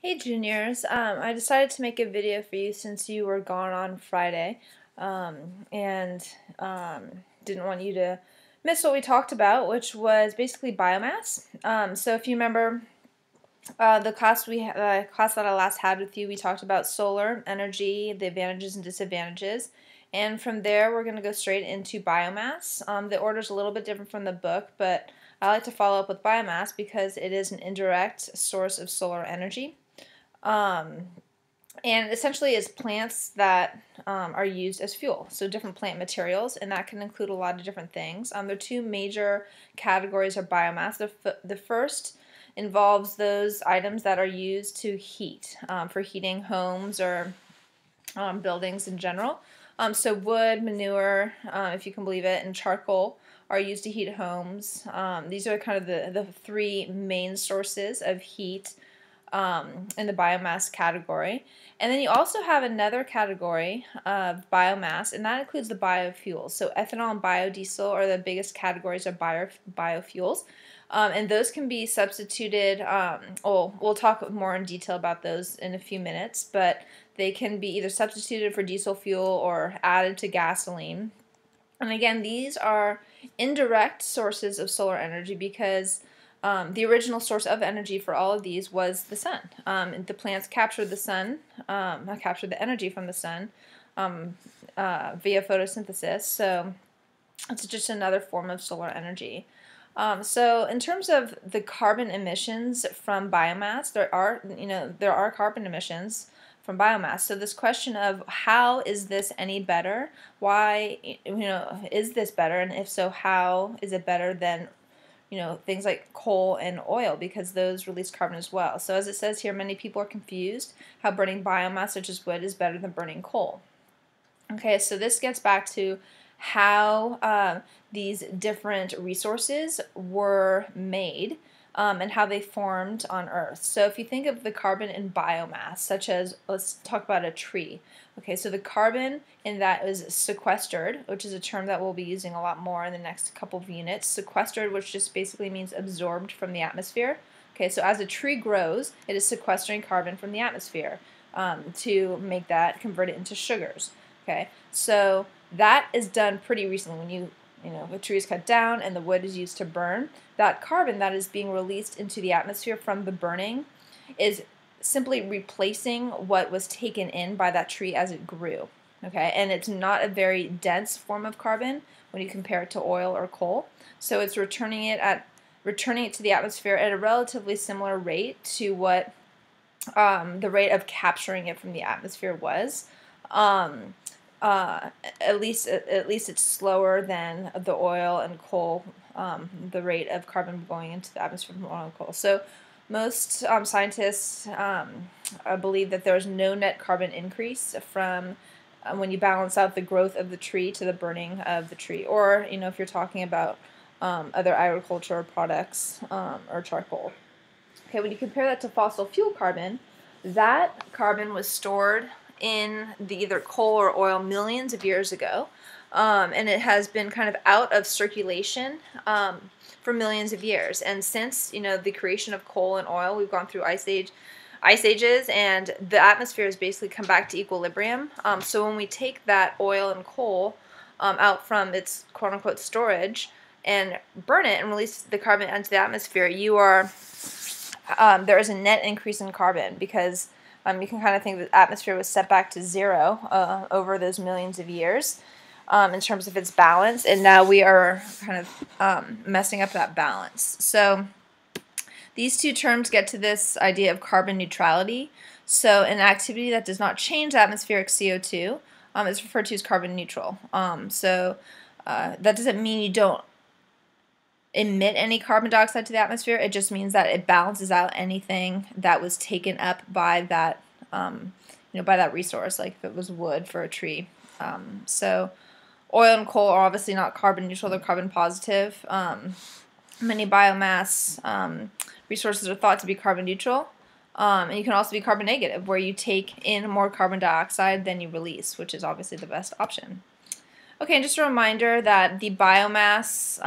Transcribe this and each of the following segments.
Hey juniors, I decided to make a video for you since you were gone on Friday and didn't want you to miss what we talked about, which was basically biomass. So if you remember the class that I last had with you, we talked about solar energy, the advantages and disadvantages, and from there we're going to go straight into biomass. The order is a little bit different from the book, but I like to follow up with biomass because it is an indirect source of solar energy. Um, and essentially is plants that are used as fuel, so different plant materials, and that can include a lot of different things. There are two major categories of biomass. The first involves those items that are used to heat, for heating homes or buildings in general. So wood, manure, if you can believe it, and charcoal are used to heat homes. These are kind of the three main sources of heat in the biomass category. And then you also have another category of biomass, and that includes the biofuels. So ethanol and biodiesel are the biggest categories of biofuels. And those can be substituted, we'll talk more in detail about those in a few minutes, but they can be either substituted for diesel fuel or added to gasoline. And again, these are indirect sources of solar energy because the original source of energy for all of these was the sun. The plants captured the sun, captured the energy from the sun via photosynthesis. So it's just another form of solar energy. So in terms of the carbon emissions from biomass, there are carbon emissions from biomass. So this question of how is this any better? Why, is this better? And if so, how is it better than things like coal and oil, because those release carbon as well. So as it says here, many people are confused how burning biomass such as wood is better than burning coal. Okay, so this gets back to how these different resources were made and how they formed on Earth. So if you think of the carbon in biomass, such as, let's talk about a tree. Okay, so the carbon in that is sequestered, which is a term that we'll be using a lot more in the next couple of units. Sequestered, which just basically means absorbed from the atmosphere. Okay, so as a tree grows, it is sequestering carbon from the atmosphere to make that, convert it into sugars. Okay, so that is done pretty recently when the tree is cut down and the wood is used to burn. That carbon that is being released into the atmosphere from the burning is simply replacing what was taken in by that tree as it grew. Okay, and it's not a very dense form of carbon when you compare it to oil or coal. So it's returning it to the atmosphere at a relatively similar rate to what the rate of capturing it from the atmosphere was. At least it's slower than the oil and coal, the rate of carbon going into the atmosphere from oil and coal. So most scientists believe that there's no net carbon increase from when you balance out the growth of the tree to the burning of the tree, or if you're talking about other agricultural products or charcoal. Okay, when you compare that to fossil fuel carbon, that carbon was stored in the either coal or oil millions of years ago, and it has been kind of out of circulation for millions of years. And since the creation of coal and oil, we've gone through ice ages, and the atmosphere has basically come back to equilibrium. So when we take that oil and coal out from its quote-unquote storage and burn it and release the carbon into the atmosphere, there is a net increase in carbon because you can kind of think that the atmosphere was set back to zero over those millions of years in terms of its balance, and now we are kind of messing up that balance. So these two terms get to this idea of carbon neutrality. So an activity that does not change atmospheric CO2 is referred to as carbon neutral. That doesn't mean you don't emit any carbon dioxide to the atmosphere. It just means that it balances out anything that was taken up by that by that resource, like if it was wood for a tree. So oil and coal are obviously not carbon neutral, they're carbon positive. Many biomass resources are thought to be carbon neutral, and you can also be carbon negative, where you take in more carbon dioxide than you release, which is obviously the best option. Okay, and just a reminder that the biomass,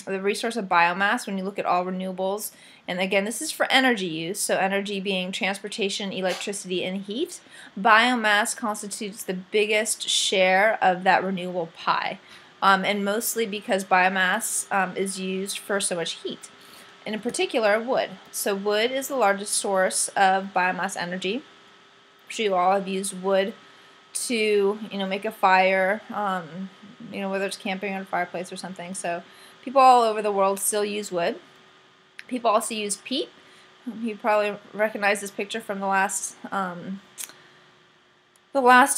the resource of biomass, when you look at all renewables, and again, this is for energy use, so energy being transportation, electricity, and heat, biomass constitutes the biggest share of that renewable pie, and mostly because biomass is used for so much heat, and in particular, wood. So wood is the largest source of biomass energy. I'm sure you all have used wood to make a fire, whether it's camping on a fireplace or something. So people all over the world still use wood. People also use peat. You probably recognize this picture from the last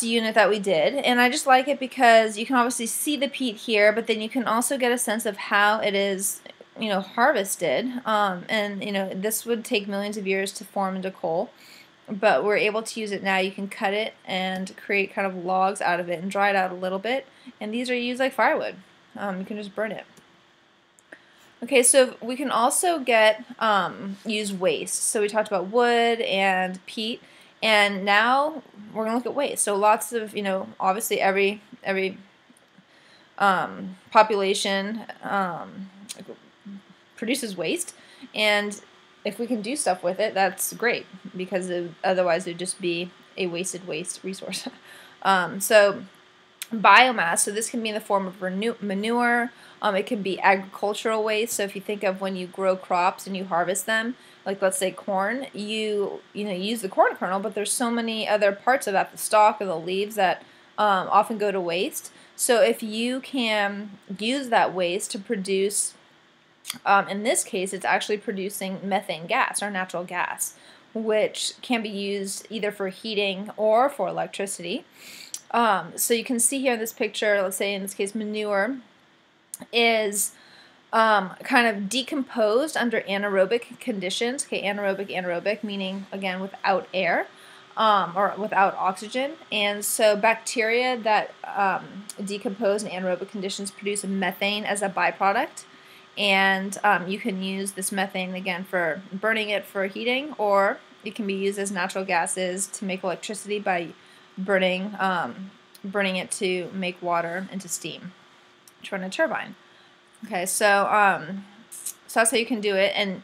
unit that we did, and I just like it because you can obviously see the peat here, but then you can also get a sense of how it is harvested, and this would take millions of years to form into coal. But we're able to use it now. You can cut it and create kind of logs out of it and dry it out a little bit. And these are used like firewood. You can just burn it. Okay, so we can also use waste. So we talked about wood and peat, and now we're gonna look at waste. So lots of, obviously every population produces waste, and if we can do stuff with it, that's great, because otherwise it would just be a wasted waste resource. So biomass, so this can be in the form of manure, it can be agricultural waste. So if you think of when you grow crops and you harvest them, like let's say corn, you use the corn kernel, but there's so many other parts of that, the stalk or the leaves, that often go to waste. So if you can use that waste to produce, in this case, it's actually producing methane gas, or natural gas, which can be used either for heating or for electricity. So you can see here in this picture, let's say in this case manure is kind of decomposed under anaerobic conditions. Okay, anaerobic meaning, again, without air. Or without oxygen, and so bacteria that decompose in anaerobic conditions produce methane as a byproduct, and you can use this methane again for burning it for heating, or it can be used as natural gases to make electricity by burning it to make water into steam to run a turbine. Okay, so that's how you can do it. And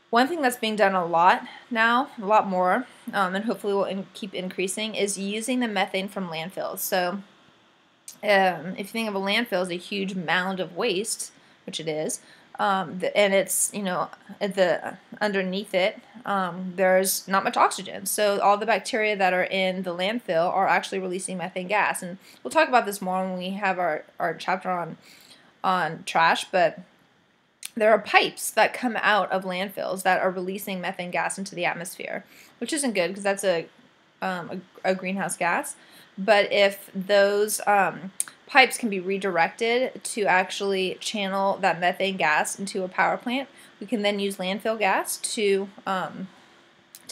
one thing that's being done a lot now, a lot more, and hopefully will keep increasing, is using the methane from landfills. So if you think of a landfill as a huge mound of waste, which it is, and it's, underneath it, there's not much oxygen. So all the bacteria that are in the landfill are actually releasing methane gas. And we'll talk about this more when we have our chapter on trash, but there are pipes that come out of landfills that are releasing methane gas into the atmosphere, which isn't good because that's a greenhouse gas. But if those pipes can be redirected to actually channel that methane gas into a power plant, we can then use landfill gas to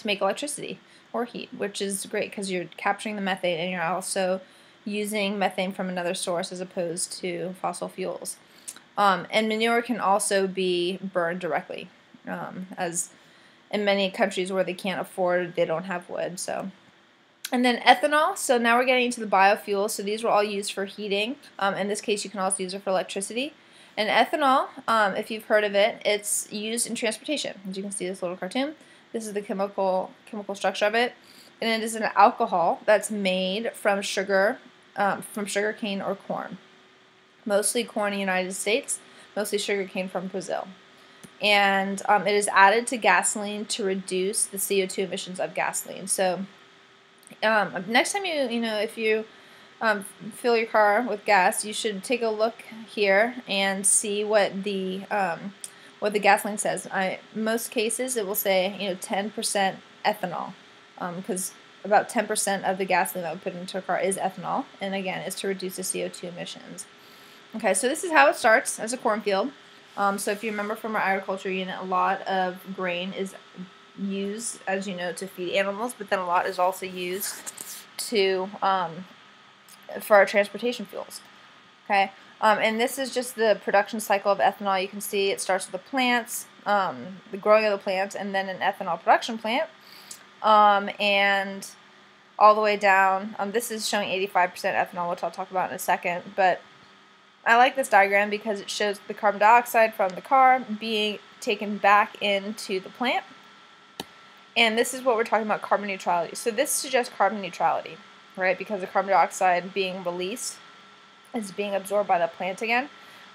make electricity or heat, which is great because you're capturing the methane and you're also using methane from another source as opposed to fossil fuels. And manure can also be burned directly, as in many countries where they can't afford, they don't have wood. So, and then ethanol. So now we're getting into the biofuels. So these were all used for heating. In this case, you can also use it for electricity. And ethanol, if you've heard of it, it's used in transportation. As you can see, this little cartoon. This is the chemical structure of it, and it is an alcohol that's made from sugar cane or corn. Mostly corn in the United States, mostly sugarcane from Brazil. And it is added to gasoline to reduce the CO2 emissions of gasoline. So next time if you fill your car with gas, you should take a look here and see what the gasoline says. Most cases it will say 10% ethanol, because about 10% of the gasoline that we put into a car is ethanol, and again, it's to reduce the CO2 emissions. Okay, so this is how it starts as a cornfield. So if you remember from our agriculture unit, a lot of grain is used, as you know, to feed animals, but then a lot is also used to for our transportation fuels. Okay, and this is just the production cycle of ethanol. You can see it starts with the plants, the growing of the plants, and then an ethanol production plant, and all the way down. This is showing 85% ethanol, which I'll talk about in a second, but I like this diagram because it shows the carbon dioxide from the car being taken back into the plant. And this is what we're talking about, carbon neutrality. So this suggests carbon neutrality, right? Because the carbon dioxide being released is being absorbed by the plant again.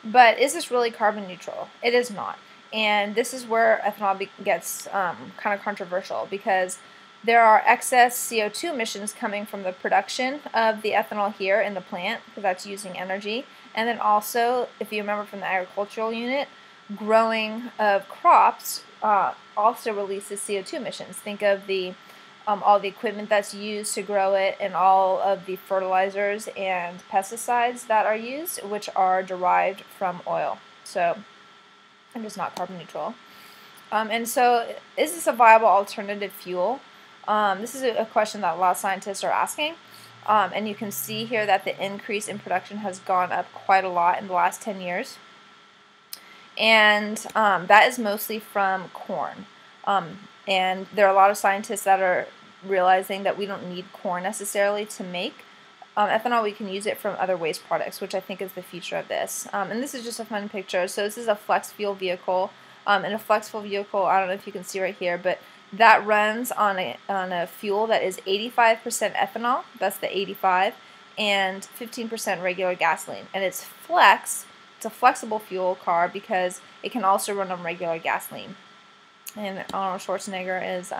But is this really carbon neutral? It is not. And this is where ethanol gets kind of controversial, because there are excess CO2 emissions coming from the production of the ethanol here in the plant, because that's using energy. And then also, if you remember from the agricultural unit, growing of crops also releases CO2 emissions. Think of the all the equipment that's used to grow it, and all of the fertilizers and pesticides that are used, which are derived from oil. So I'm just not carbon neutral. And so, is this a viable alternative fuel? This is a question that a lot of scientists are asking. And you can see here that the increase in production has gone up quite a lot in the last 10 years. And that is mostly from corn. And there are a lot of scientists that are realizing that we don't need corn necessarily to make ethanol. We can use it from other waste products, which I think is the future of this. And this is just a fun picture. So this is a flex fuel vehicle. And a flex fuel vehicle, I don't know if you can see right here, but that runs on a fuel that is 85% ethanol. That's the 85, and 15% regular gasoline. And it's flex. It's a flexible fuel car because it can also run on regular gasoline. And Arnold Schwarzenegger is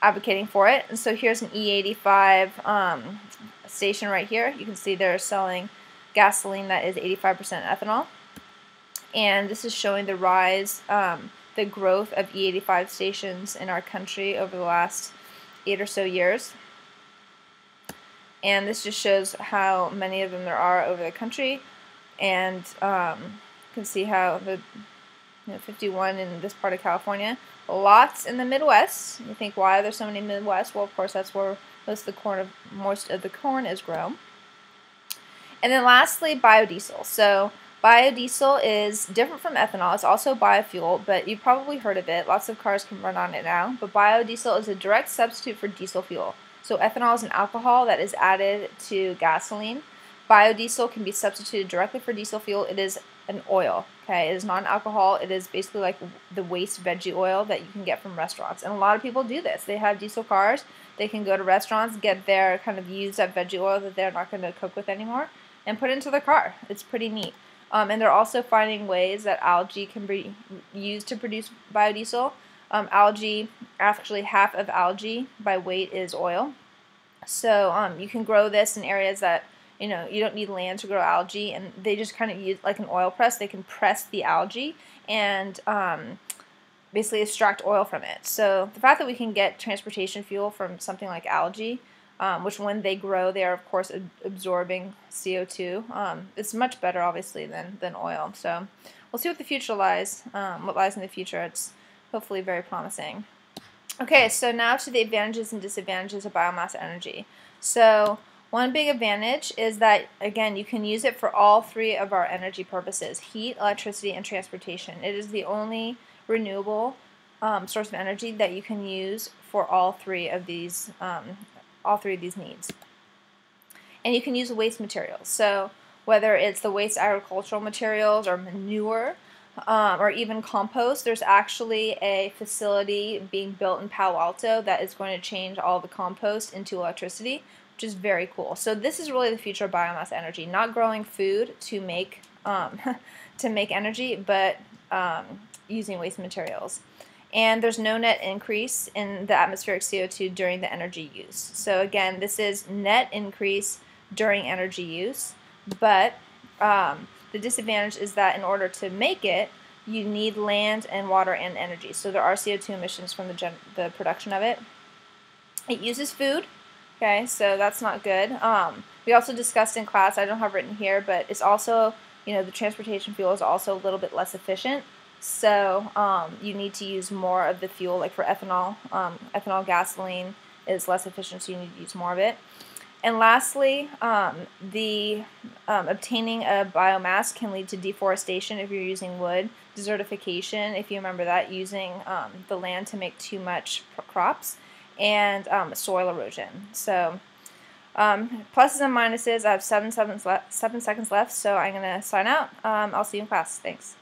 advocating for it. And so here's an E85 station right here. You can see they're selling gasoline that is 85% ethanol. And this is showing the rise, the growth of E85 stations in our country over the last 8 or so years. And this just shows how many of them there are over the country. And you can see how the 51 in this part of California, lots in the Midwest. You think, why are there so many in the Midwest? Well, of course, that's where most of the corn is grown. And then lastly, biodiesel. So biodiesel is different from ethanol. It's also biofuel, but you've probably heard of it. Lots of cars can run on it now. But biodiesel is a direct substitute for diesel fuel. So ethanol is an alcohol that is added to gasoline. Biodiesel can be substituted directly for diesel fuel. It is an oil. Okay, it is not an alcohol. It is basically like the waste veggie oil that you can get from restaurants. And a lot of people do this. They have diesel cars. They can go to restaurants, get their kind of used up veggie oil that they're not going to cook with anymore, and put it into their car. It's pretty neat. And they're also finding ways that algae can be used to produce biodiesel. Algae, actually half of algae by weight is oil. So you can grow this in areas that you don't need land to grow algae, and they just kind of use like an oil press. They can press the algae and basically extract oil from it. So the fact that we can get transportation fuel from something like algae, which when they grow, they are of course absorbing CO2. It's much better, obviously, than oil. So we'll see what the future lies. What lies in the future? It's hopefully very promising. Okay, so now to the advantages and disadvantages of biomass energy. So one big advantage is that, again, you can use it for all three of our energy purposes: heat, electricity, and transportation. It is the only renewable source of energy that you can use for all three of these needs. And you can use waste materials. So whether it's the waste agricultural materials or manure, or even compost, there's actually a facility being built in Palo Alto that is going to change all the compost into electricity, which is very cool. So this is really the future of biomass energy, not growing food to make energy, but using waste materials. And there's no net increase in the atmospheric CO2 during the energy use. So again, this is net increase during energy use, but the disadvantage is that in order to make it, you need land and water and energy. So there are CO2 emissions from the production of it. It uses food. Okay, so that's not good. We also discussed in class, I don't have written here, but it's also, the transportation fuel is also a little bit less efficient. So you need to use more of the fuel, like for ethanol. Ethanol gasoline is less efficient, so you need to use more of it. And lastly, the obtaining of biomass can lead to deforestation if you're using wood, desertification, if you remember that, using the land to make too much crops, and soil erosion. So pluses and minuses. I have 7 seconds left, so I'm going to sign out. I'll see you in class. Thanks.